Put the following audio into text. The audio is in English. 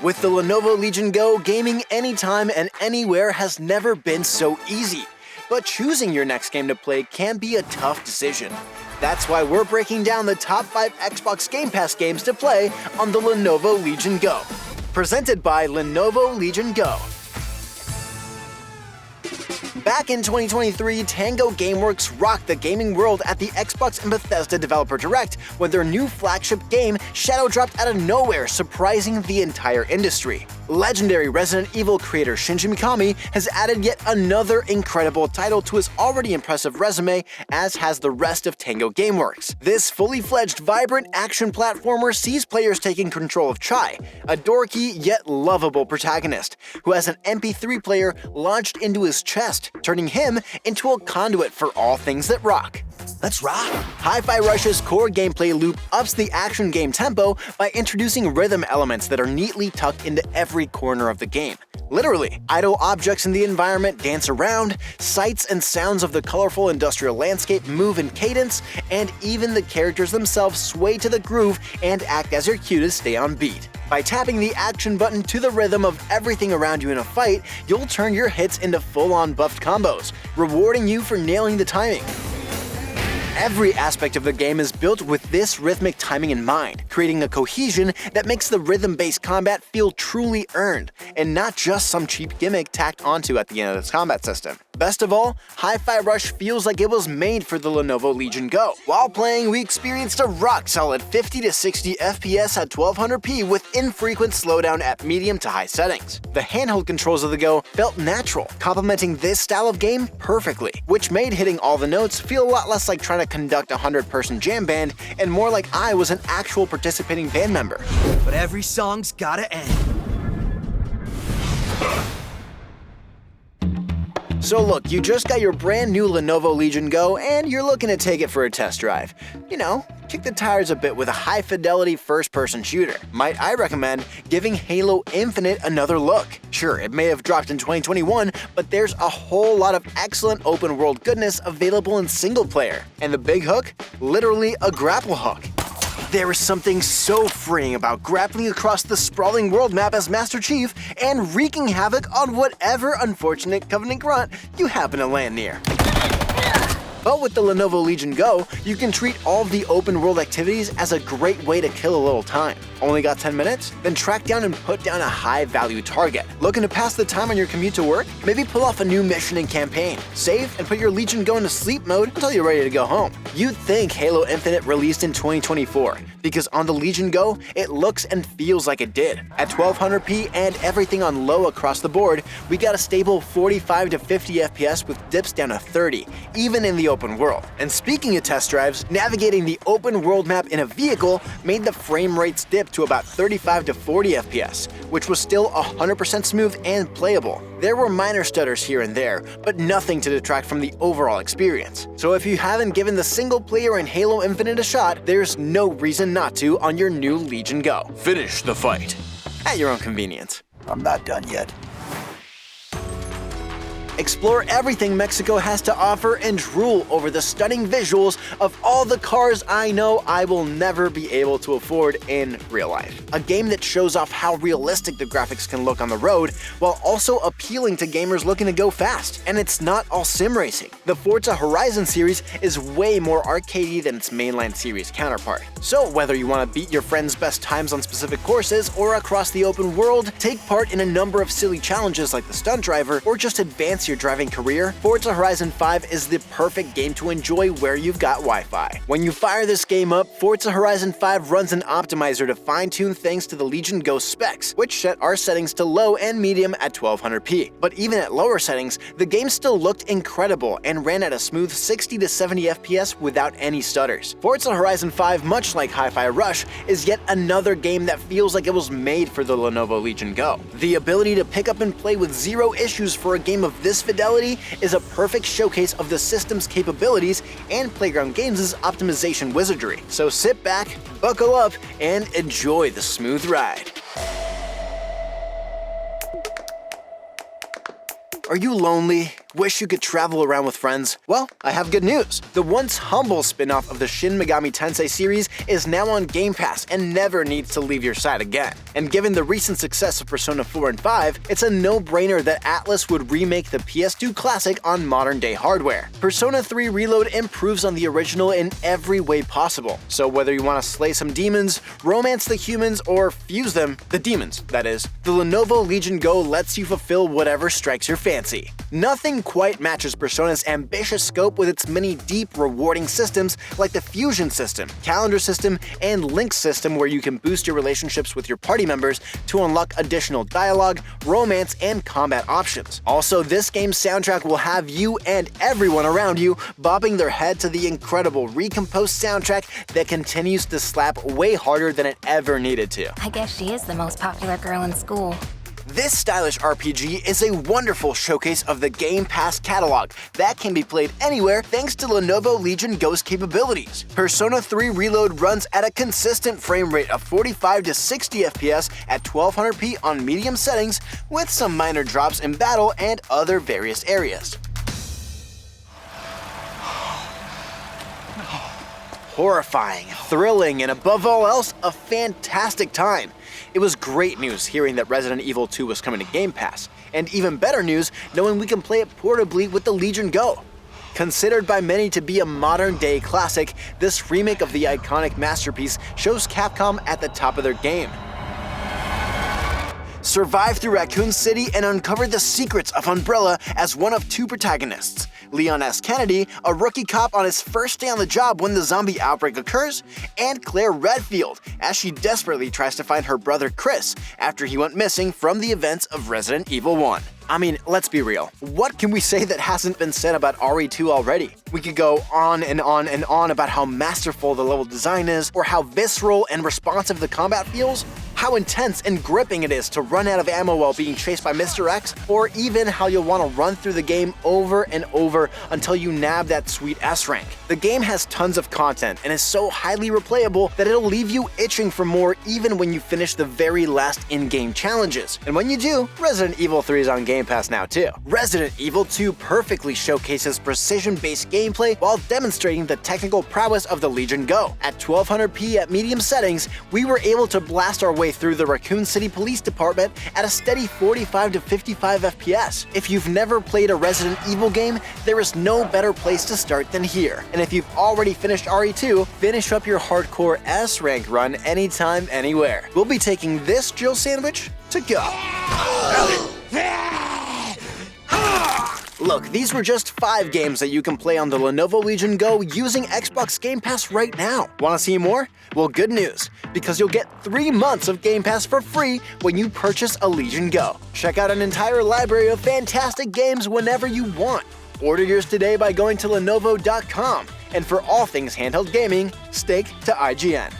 With the Lenovo Legion Go, gaming anytime and anywhere has never been so easy. But choosing your next game to play can be a tough decision. That's why we're breaking down the top 5 Xbox Game Pass games to play on the Lenovo Legion Go. Presented by Lenovo Legion Go. Back in 2023, Tango Gameworks rocked the gaming world at the Xbox and Bethesda Developer Direct when their new flagship game Shadow dropped out of nowhere, surprising the entire industry. Legendary Resident Evil creator Shinji Mikami has added yet another incredible title to his already impressive resume, as has the rest of Tango Gameworks. This fully-fledged, vibrant action platformer sees players taking control of Chai, a dorky yet lovable protagonist, who has an MP3 player launched into his chest, turning him into a conduit for all things that rock. Let's rock! Hi-Fi Rush's core gameplay loop ups the action game tempo by introducing rhythm elements that are neatly tucked into every corner of the game. Literally, idle objects in the environment dance around, sights and sounds of the colorful industrial landscape move in cadence, and even the characters themselves sway to the groove and act as your cue to stay on beat. By tapping the action button to the rhythm of everything around you in a fight, you'll turn your hits into full-on buffed combos, rewarding you for nailing the timing. Every aspect of the game is built with this rhythmic timing in mind, creating a cohesion that makes the rhythm-based combat feel truly earned, and not just some cheap gimmick tacked onto at the end of this combat system. Best of all, Hi-Fi Rush feels like it was made for the Lenovo Legion Go. While playing, we experienced a rock-solid 50 to 60 FPS at 1200p with infrequent slowdown at medium to high settings. The handheld controls of the Go felt natural, complementing this style of game perfectly, which made hitting all the notes feel a lot less like trying to conduct a 100-person jam band and more like I was an actual participating band member. But every song's gotta end. So look, you just got your brand new Lenovo Legion Go and you're looking to take it for a test drive. You know, kick the tires a bit with a high-fidelity first-person shooter. Might I recommend giving Halo Infinite another look? Sure, it may have dropped in 2021, but there's a whole lot of excellent open-world goodness available in single-player. And the big hook? Literally a grapple hook. There is something so freeing about grappling across the sprawling world map as Master Chief and wreaking havoc on whatever unfortunate Covenant grunt you happen to land near. But with the Lenovo Legion Go, you can treat all of the open-world activities as a great way to kill a little time. Only got 10 minutes? Then track down and put down a high-value target. Looking to pass the time on your commute to work? Maybe pull off a new mission and campaign. Save and put your Legion Go into sleep mode until you're ready to go home. You'd think Halo Infinite released in 2024, because on the Legion Go, it looks and feels like it did. At 1200p and everything on low across the board, we got a stable 45 to 50 FPS with dips down to 30, even in the open world. And speaking of test drives, navigating the open world map in a vehicle made the frame rates dip to about 35 to 40 FPS, which was still 100% smooth and playable. There were minor stutters here and there, but nothing to detract from the overall experience. So if you haven't given the single player in Halo Infinite a shot, there's no reason not to on your new Legion Go. Finish the fight at your own convenience. I'm not done yet. Explore everything Mexico has to offer and drool over the stunning visuals of all the cars I know I will never be able to afford in real life. A game that shows off how realistic the graphics can look on the road, while also appealing to gamers looking to go fast. And it's not all sim racing. The Forza Horizon series is way more arcadey than its mainline series counterpart. So whether you want to beat your friends' best times on specific courses or across the open world, take part in a number of silly challenges like the stunt driver, or just advance your driving career, Forza Horizon 5 is the perfect game to enjoy where you've got Wi-Fi. When you fire this game up, Forza Horizon 5 runs an optimizer to fine-tune things to the Legion Go specs, which set our settings to low and medium at 1200p. But even at lower settings, the game still looked incredible and ran at a smooth 60 to 70 FPS without any stutters. Forza Horizon 5, much like Hi-Fi Rush, is yet another game that feels like it was made for the Lenovo Legion Go. The ability to pick up and play with zero issues for a game of this fidelity is a perfect showcase of the system's capabilities and Playground Games' optimization wizardry. So sit back, buckle up, and enjoy the smooth ride. Are you lonely? Wish you could travel around with friends? Well, I have good news. The once humble spin-off of the Shin Megami Tensei series is now on Game Pass and never needs to leave your side again. And given the recent success of Persona 4 and 5, it's a no-brainer that Atlus would remake the PS2 classic on modern-day hardware. Persona 3 Reload improves on the original in every way possible. So whether you want to slay some demons, romance the humans, or fuse them, the demons, that is, the Lenovo Legion Go lets you fulfill whatever strikes your fancy. Nothing quite matches Persona's ambitious scope with its many deep, rewarding systems like the Fusion system, Calendar system, and Link system, where you can boost your relationships with your party members to unlock additional dialogue, romance, and combat options. Also, this game's soundtrack will have you and everyone around you bobbing their head to the incredible recomposed soundtrack that continues to slap way harder than it ever needed to. I guess she is the most popular girl in school. This stylish RPG is a wonderful showcase of the Game Pass catalog that can be played anywhere thanks to Lenovo Legion Go's capabilities. Persona 3 Reload runs at a consistent frame rate of 45 to 60 FPS at 1200p on medium settings, with some minor drops in battle and other various areas. Horrifying, thrilling, and above all else, a fantastic time. It was great news hearing that Resident Evil 2 was coming to Game Pass, and even better news knowing we can play it portably with the Legion Go. Considered by many to be a modern-day classic, this remake of the iconic masterpiece shows Capcom at the top of their game. Survive through Raccoon City and uncover the secrets of Umbrella as one of two protagonists. Leon S. Kennedy, a rookie cop on his first day on the job when the zombie outbreak occurs, and Claire Redfield, as she desperately tries to find her brother Chris after he went missing from the events of Resident Evil 1. I mean, let's be real. What can we say that hasn't been said about RE2 already? We could go on and on and on about how masterful the level design is, or how visceral and responsive the combat feels, how intense and gripping it is to run out of ammo while being chased by Mr. X, or even how you'll want to run through the game over and over until you nab that sweet S rank. The game has tons of content and is so highly replayable that it'll leave you itching for more even when you finish the very last in-game challenges. And when you do, Resident Evil 3 is on Game Pass now too. Resident Evil 2 perfectly showcases precision-based gameplay while demonstrating the technical prowess of the Legion Go. At 1200p at medium settings, we were able to blast our way through the Raccoon City Police Department at a steady 45 to 55 FPS. If you've never played a Resident Evil game, there is no better place to start than here. And if you've already finished RE2, finish up your hardcore S rank run anytime, anywhere. We'll be taking this Jill sandwich to go. Look, these were just 5 games that you can play on the Lenovo Legion Go using Xbox Game Pass right now. Want to see more? Well, good news, because you'll get 3 months of Game Pass for free when you purchase a Legion Go. Check out an entire library of fantastic games whenever you want. Order yours today by going to Lenovo.com. And for all things handheld gaming, stake to IGN.